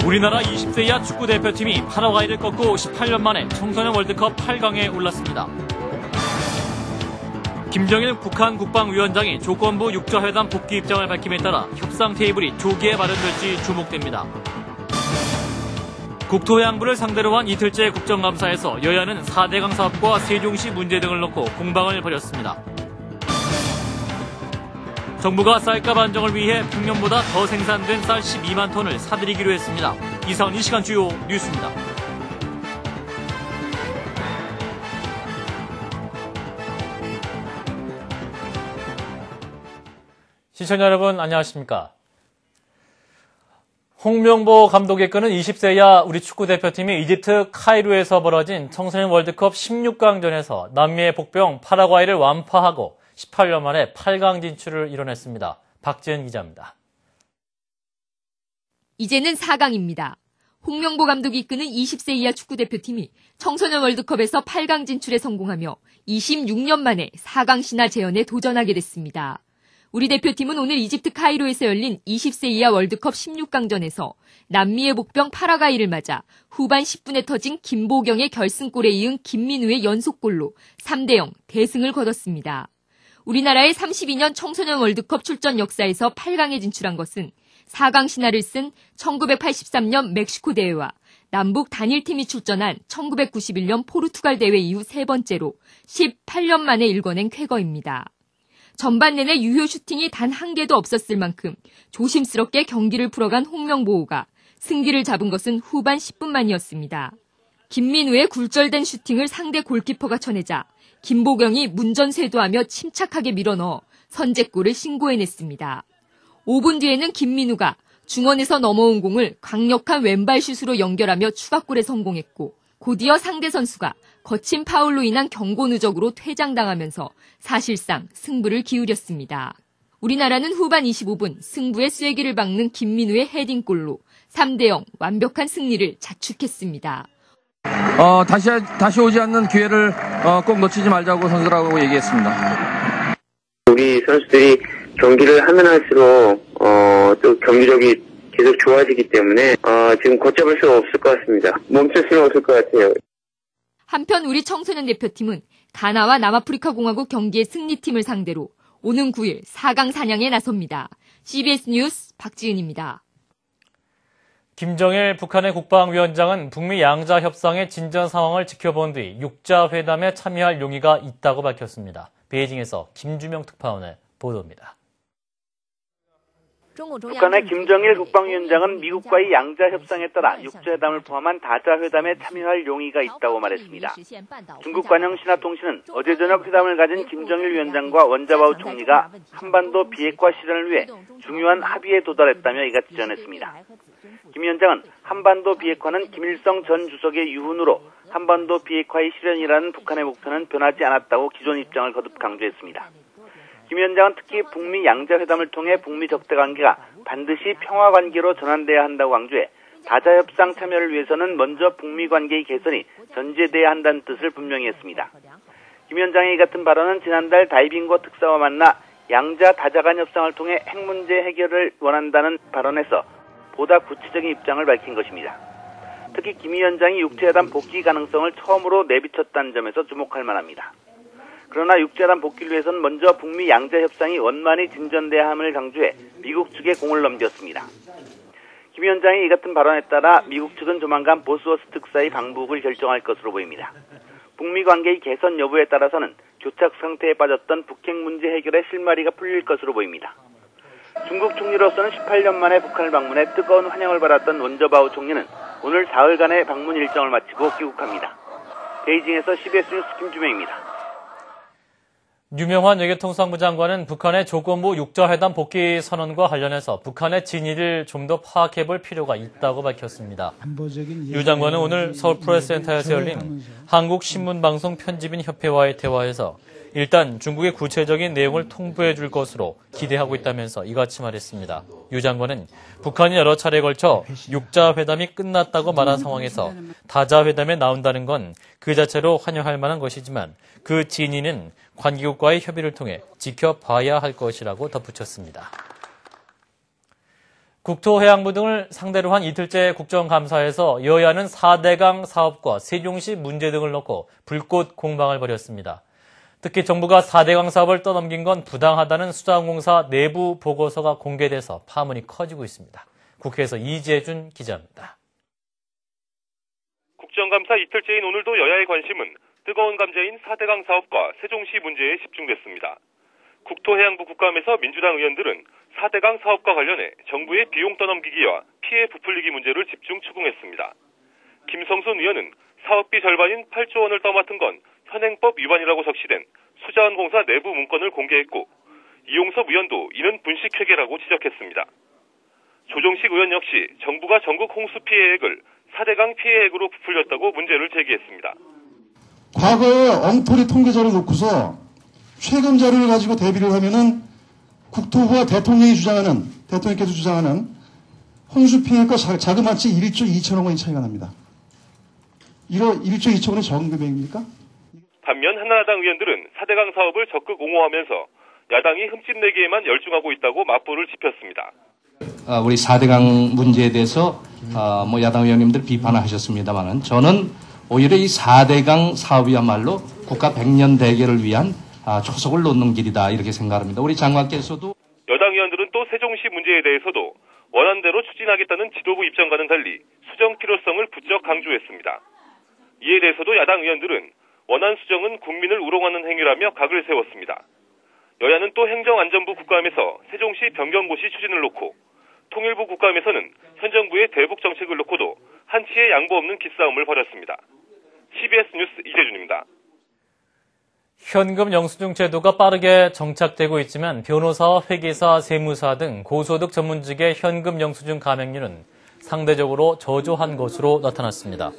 우리나라 20세 이하 축구 대표팀이 파라과이를 꺾고 18년 만에 청소년 월드컵 8강에 올랐습니다. 김정일 북한 국방위원장이 조건부 육자회담 복귀 입장을 밝힘에 따라 협상 테이블이 조기에 마련될지 주목됩니다. 국토해양부를 상대로 한 이틀째 국정감사에서 여야는 4대강 사업과 세종시 문제 등을 놓고 공방을 벌였습니다. 정부가 쌀값 안정을 위해 평년보다 더 생산된 쌀 12만 톤을 사들이기로 했습니다. 이상은 이 시간 주요 뉴스입니다. 시청자 여러분 안녕하십니까? 홍명보 감독이 이끄는 20세 이하 우리 축구대표팀이 이집트 카이로에서 벌어진 청소년 월드컵 16강전에서 남미의 복병 파라과이를 완파하고 18년 만에 8강 진출을 이뤄냈습니다. 박지은 기자입니다. 이제는 4강입니다. 홍명보 감독이 이끄는 20세 이하 축구대표팀이 청소년 월드컵에서 8강 진출에 성공하며 26년 만에 4강 신화 재현에 도전하게 됐습니다. 우리 대표팀은 오늘 이집트 카이로에서 열린 20세 이하 월드컵 16강전에서 남미의 복병 파라과이를 맞아 후반 10분에 터진 김보경의 결승골에 이은 김민우의 연속골로 3대0 대승을 거뒀습니다. 우리나라의 32년 청소년 월드컵 출전 역사에서 8강에 진출한 것은 4강 신화를 쓴 1983년 멕시코 대회와 남북 단일팀이 출전한 1991년 포르투갈 대회 이후 세 번째로 18년 만에 일궈낸 쾌거입니다. 전반 내내 유효 슈팅이 단 한 개도 없었을 만큼 조심스럽게 경기를 풀어간 홍명보호가 승기를 잡은 것은 후반 10분 만이었습니다. 김민우의 굴절된 슈팅을 상대 골키퍼가 쳐내자 김보경이 문전쇄도하며 침착하게 밀어넣어 선제골을 신고해냈습니다. 5분 뒤에는 김민우가 중원에서 넘어온 공을 강력한 왼발 슛으로 연결하며 추가골에 성공했고 곧이어 상대 선수가 거친 파울로 인한 경고 누적으로 퇴장당하면서 사실상 승부를 기울였습니다. 우리나라는 후반 25분 승부의 쐐기를 박는 김민우의 헤딩골로 3대0 완벽한 승리를 자축했습니다. 다시 오지 않는 기회를 꼭 놓치지 말자고 선수들하고 얘기했습니다. 우리 선수들이 경기를 하면 할수록 또 경기력이 계속 좋아지기 때문에 지금 걷잡을 수가 없을 것 같습니다. 멈출 수는 없을 것 같아요. 한편 우리 청소년 대표팀은 가나와 남아프리카 공화국 경기의 승리팀을 상대로 오는 9일 4강 사냥에 나섭니다. CBS 뉴스 박지은입니다. 김정일 북한의 국방위원장은 북미 양자 협상의 진전 상황을 지켜본 뒤 육자회담에 참여할 용의가 있다고 밝혔습니다. 베이징에서 김주명 특파원의 보도입니다. 북한의 김정일 국방위원장은 미국과의 양자 협상에 따라 육자회담을 포함한 다자회담에 참여할 용의가 있다고 말했습니다. 중국 관영 신화통신은 어제 저녁 회담을 가진 김정일 위원장과 원자바오 총리가 한반도 비핵화 실현을 위해 중요한 합의에 도달했다며 이같이 전했습니다. 김 위원장은 한반도 비핵화는 김일성 전 주석의 유훈으로 한반도 비핵화의 실현이라는 북한의 목표는 변하지 않았다고 기존 입장을 거듭 강조했습니다. 김 위원장은 특히 북미 양자회담을 통해 북미 적대관계가 반드시 평화관계로 전환돼야 한다고 강조해 다자협상 참여를 위해서는 먼저 북미 관계의 개선이 전제돼야 한다는 뜻을 분명히 했습니다. 김 위원장의 이 같은 발언은 지난달 다이빙거 특사와 만나 양자 다자간 협상을 통해 핵 문제 해결을 원한다는 발언에서 보다 구체적인 입장을 밝힌 것입니다. 특히 김 위원장이 육자회담 복귀 가능성을 처음으로 내비쳤다는 점에서 주목할 만합니다. 그러나 육자회담 복귀를 위해서는 먼저 북미 양자 협상이 원만히 진전돼야 함을 강조해 미국 측에 공을 넘겼습니다. 김 위원장의 이 같은 발언에 따라 미국 측은 조만간 보스워스 특사의 방북을 결정할 것으로 보입니다. 북미 관계의 개선 여부에 따라서는 교착 상태에 빠졌던 북핵 문제 해결의 실마리가 풀릴 것으로 보입니다. 중국 총리로서는 18년 만에 북한을 방문해 뜨거운 환영을 받았던 원저바오 총리는 오늘 사흘간의 방문 일정을 마치고 귀국합니다. 베이징에서 CBS 뉴스 김주명입니다. 유명한 외교통상부 장관은 북한의 조건부 육자회담 복귀 선언과 관련해서 북한의 진위를 좀 더 파악해볼 필요가 있다고 밝혔습니다. 유 장관은 오늘 서울프레스센터에서 열린 한국신문방송 편집인 협회와의 대화에서 일단 중국의 구체적인 내용을 통보해 줄 것으로 기대하고 있다면서 이같이 말했습니다. 유 장관은 북한이 여러 차례에 걸쳐 육자회담이 끝났다고 말한 상황에서 다자회담에 나온다는 건 그 자체로 환영할 만한 것이지만 그 진위는 관계국과의 협의를 통해 지켜봐야 할 것이라고 덧붙였습니다. 국토해양부 등을 상대로 한 이틀째 국정감사에서 여야는 4대강 사업과 세종시 문제 등을 놓고 불꽃 공방을 벌였습니다. 특히 정부가 4대강 사업을 떠넘긴 건 부당하다는 수자원공사 내부 보고서가 공개돼서 파문이 커지고 있습니다. 국회에서 이재준 기자입니다. 국정감사 이틀째인 오늘도 여야의 관심은 뜨거운 감자인 4대강 사업과 세종시 문제에 집중됐습니다. 국토해양부 국감에서 민주당 의원들은 4대강 사업과 관련해 정부의 비용 떠넘기기와 피해 부풀리기 문제를 집중 추궁했습니다. 김성순 의원은 사업비 절반인 8조 원을 떠맡은 건 현행법 위반이라고 적시된 수자원공사 내부 문건을 공개했고, 이용섭 의원도 이는 분식회계라고 지적했습니다. 조정식 의원 역시 정부가 전국 홍수 피해액을 4대강 피해액으로 부풀렸다고 문제를 제기했습니다. 과거에 엉터리 통계자를 놓고서 최근 자료를 가지고 대비를 하면은 국토부와 대통령께서 주장하는 홍수 피해액과 자그마치 1조 2천억 원이 차이가 납니다. 1조 2천억 원이 적은 금액입니까? 반면 한나라당 의원들은 4대강 사업을 적극 옹호하면서 야당이 흠집내기에만 열중하고 있다고 맞불을 짚었습니다. 우리 4대강 문제에 대해서 야당 의원님들 비판하셨습니다만은 저는 오히려 이 4대강 사업이야말로 국가 100년 대계를 위한 초석을 놓는 길이다 이렇게 생각합니다. 우리 장관께서도 여당 의원들은 또 세종시 문제에 대해서도 원안대로 추진하겠다는 지도부 입장과는 달리 수정 필요성을 부쩍 강조했습니다. 이에 대해서도 야당 의원들은 원안 수정은 국민을 우롱하는 행위라며 각을 세웠습니다. 여야는 또 행정안전부 국감에서 세종시 변경고시 추진을 놓고, 통일부 국감에서는 현 정부의 대북 정책을 놓고도 한치의 양보 없는 기싸움을 벌였습니다. CBS 뉴스 이재준입니다. 현금 영수증 제도가 빠르게 정착되고 있지만 변호사, 회계사, 세무사 등 고소득 전문직의 현금 영수증 가맹률은 상대적으로 저조한 것으로 나타났습니다.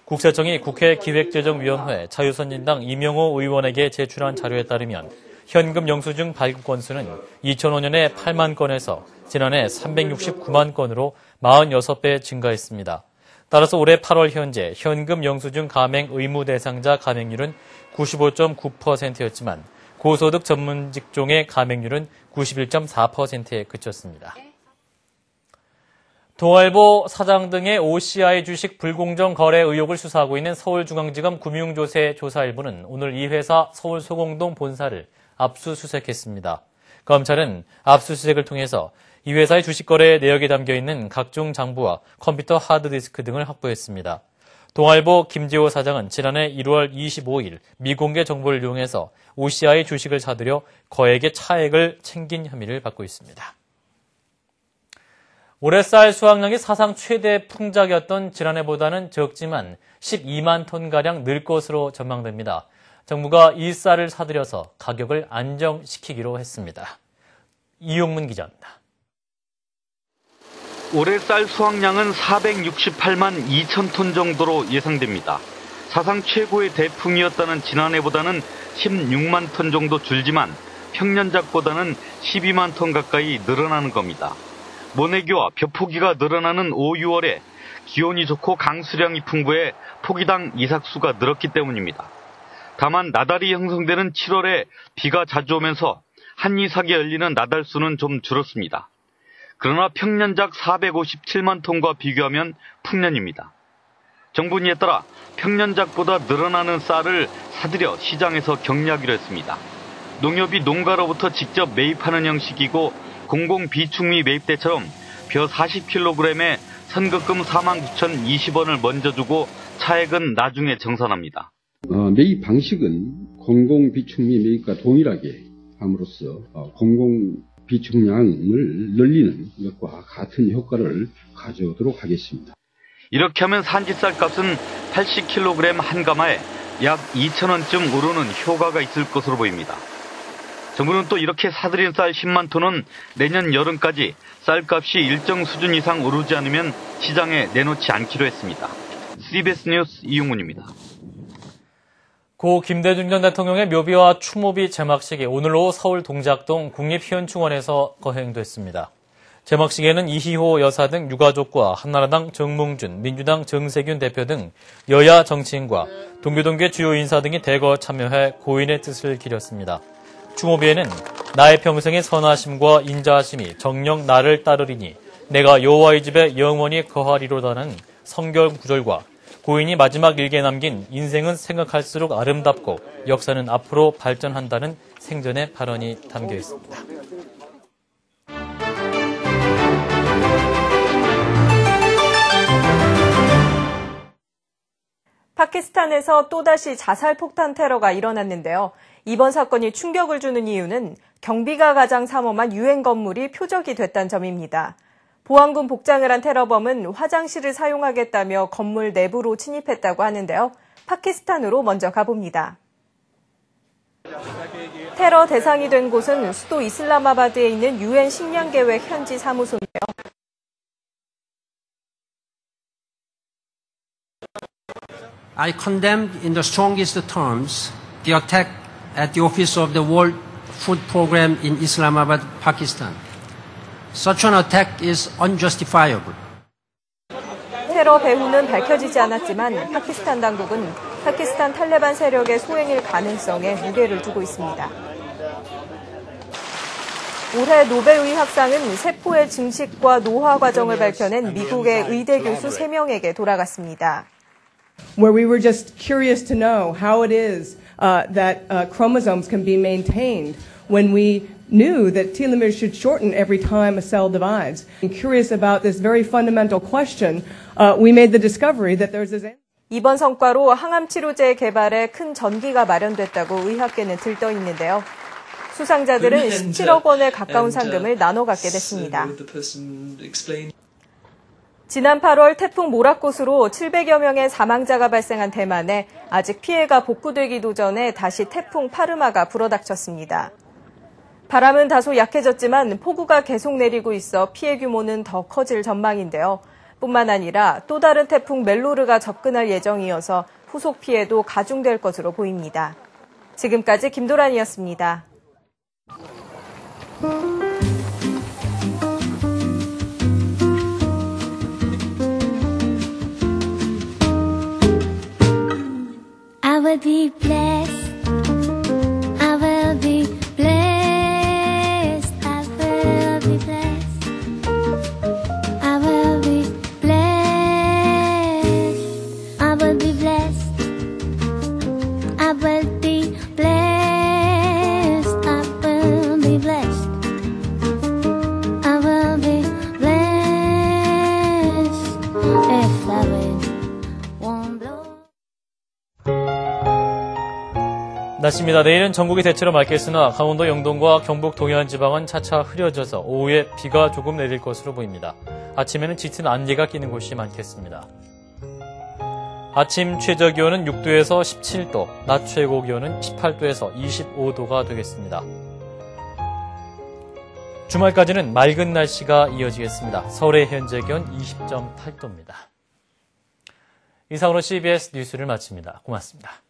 국세청이 국회 기획재정위원회 자유선진당 이명호 의원에게 제출한 자료에 따르면 현금 영수증 발급 건수는 2005년에 8만 건에서 지난해 369만 건으로 46배 증가했습니다. 따라서 올해 8월 현재 현금 영수증 가맹 의무 대상자 가맹률은 95.9%였지만 고소득 전문 직종의 가맹률은 91.4%에 그쳤습니다. 동아일보 사장 등의 OCI 주식 불공정 거래 의혹을 수사하고 있는 서울중앙지검 금융조세 조사일부는 오늘 이 회사 서울소공동 본사를 압수수색했습니다. 검찰은 압수수색을 통해서 이 회사의 주식 거래 내역에 담겨있는 각종 장부와 컴퓨터 하드디스크 등을 확보했습니다. 동아일보 김지호 사장은 지난해 1월 25일 미공개 정보를 이용해서 OCI 주식을 사들여 거액의 차액을 챙긴 혐의를 받고 있습니다. 올해 쌀 수확량이 사상 최대 풍작이었던 지난해보다는 적지만 12만 톤가량 늘 것으로 전망됩니다. 정부가 이 쌀을 사들여서 가격을 안정시키기로 했습니다. 이용문 기자입니다. 올해 쌀 수확량은 468만 2천 톤 정도로 예상됩니다. 사상 최고의 대풍이었다는 지난해보다는 16만 톤 정도 줄지만 평년작보다는 12만 톤 가까이 늘어나는 겁니다. 모내기와 벼포기가 늘어나는 5, 6월에 기온이 좋고 강수량이 풍부해 포기당 이삭수가 늘었기 때문입니다. 다만 나달이 형성되는 7월에 비가 자주 오면서 한 이삭에 열리는 나달수는 좀 줄었습니다. 그러나 평년작 457만 톤과 비교하면 풍년입니다. 정부에 따라 평년작보다 늘어나는 쌀을 사들여 시장에서 경리하기로 했습니다. 농협이 농가로부터 직접 매입하는 형식이고 공공비축미 매입 때처럼 벼 40kg에 선급금 49,020원을 먼저 주고 차액은 나중에 정산합니다. 매입 방식은 공공비축미 매입과 동일하게 함으로써 공공비축량을 늘리는 것과 같은 효과를 가져오도록 하겠습니다. 이렇게 하면 산지쌀 값은 80kg 한 가마에 약 2,000원쯤 오르는 효과가 있을 것으로 보입니다. 정부는 또 이렇게 사들인 쌀 10만 톤은 내년 여름까지 쌀값이 일정 수준 이상 오르지 않으면 시장에 내놓지 않기로 했습니다. CBS 뉴스 이용문입니다. 고 김대중 전 대통령의 묘비와 추모비 제막식이 오늘 오후 서울 동작동 국립희연충원에서 거행됐습니다. 제막식에는 이희호 여사 등 유가족과 한나라당 정몽준, 민주당 정세균 대표 등 여야 정치인과 동교동계 주요 인사 등이 대거 참여해 고인의 뜻을 기렸습니다. 추모비에는 나의 평생의 선하심과 인자하심이 정녕 나를 따르리니 내가 여호와의 집에 영원히 거하리로다는 성경 구절과 고인이 마지막 일기에 남긴 인생은 생각할수록 아름답고 역사는 앞으로 발전한다는 생전의 발언이 담겨 있습니다. 파키스탄에서 또다시 자살 폭탄 테러가 일어났는데요. 이번 사건이 충격을 주는 이유는 경비가 가장 삼엄한 유엔 건물이 표적이 됐다는 점입니다. 보안군 복장을 한 테러범은 화장실을 사용하겠다며 건물 내부로 침입했다고 하는데요. 파키스탄으로 먼저 가봅니다. 테러 대상이 된 곳은 수도 이슬라마바드에 있는 유엔 식량계획 현지 사무소인데요. I condemned in the strongest terms the attack at the office of the World Food Program in Islamabad, Pakistan. Such an attack is unjustifiable. 테러 배후는 밝혀지지 않았지만 파키스탄 당국은 파키스탄 탈레반 세력의 소행일 가능성에 무게를 두고 있습니다. 올해 노벨의학상은 세포의 증식과 노화 과정을 밝혀낸 미국의 의대 교수 3명에게 돌아갔습니다. Where we were just curious to know how it is that chromosomes can be maintained when we knew that telomeres should shorten every time a cell divides. And curious about this very fundamental question, we made the discovery that there's this. 이번 성과로 항암 치료제 개발에 큰 전기가 마련됐다고 의학계는 들떠 있는데요. 수상자들은 17억 원에 가까운 상금을 나눠 갖게 됐습니다. 지난 8월 태풍 모라콧으로 700여 명의 사망자가 발생한 대만에 아직 피해가 복구되기도 전에 다시 태풍 파르마가 불어닥쳤습니다. 바람은 다소 약해졌지만 폭우가 계속 내리고 있어 피해 규모는 더 커질 전망인데요. 뿐만 아니라 또 다른 태풍 멜로르가 접근할 예정이어서 후속 피해도 가중될 것으로 보입니다. 지금까지 김도란이었습니다. I will be blessed. I will be blessed. I will be blessed. I will be blessed. I will be blessed. I will be blessed. I will be blessed. I will be blessed. If the wind won't blow. 날씨입니다. 내일은 전국이 대체로 맑겠으나 강원도 영동과 경북 동해안 지방은 차차 흐려져서 오후에 비가 조금 내릴 것으로 보입니다. 아침에는 짙은 안개가 끼는 곳이 많겠습니다. 아침 최저기온은 6도에서 17도, 낮 최고기온은 18도에서 25도가 되겠습니다. 주말까지는 맑은 날씨가 이어지겠습니다. 서울의 현재 기온 20.8도입니다. 이상으로 CBS 뉴스를 마칩니다. 고맙습니다.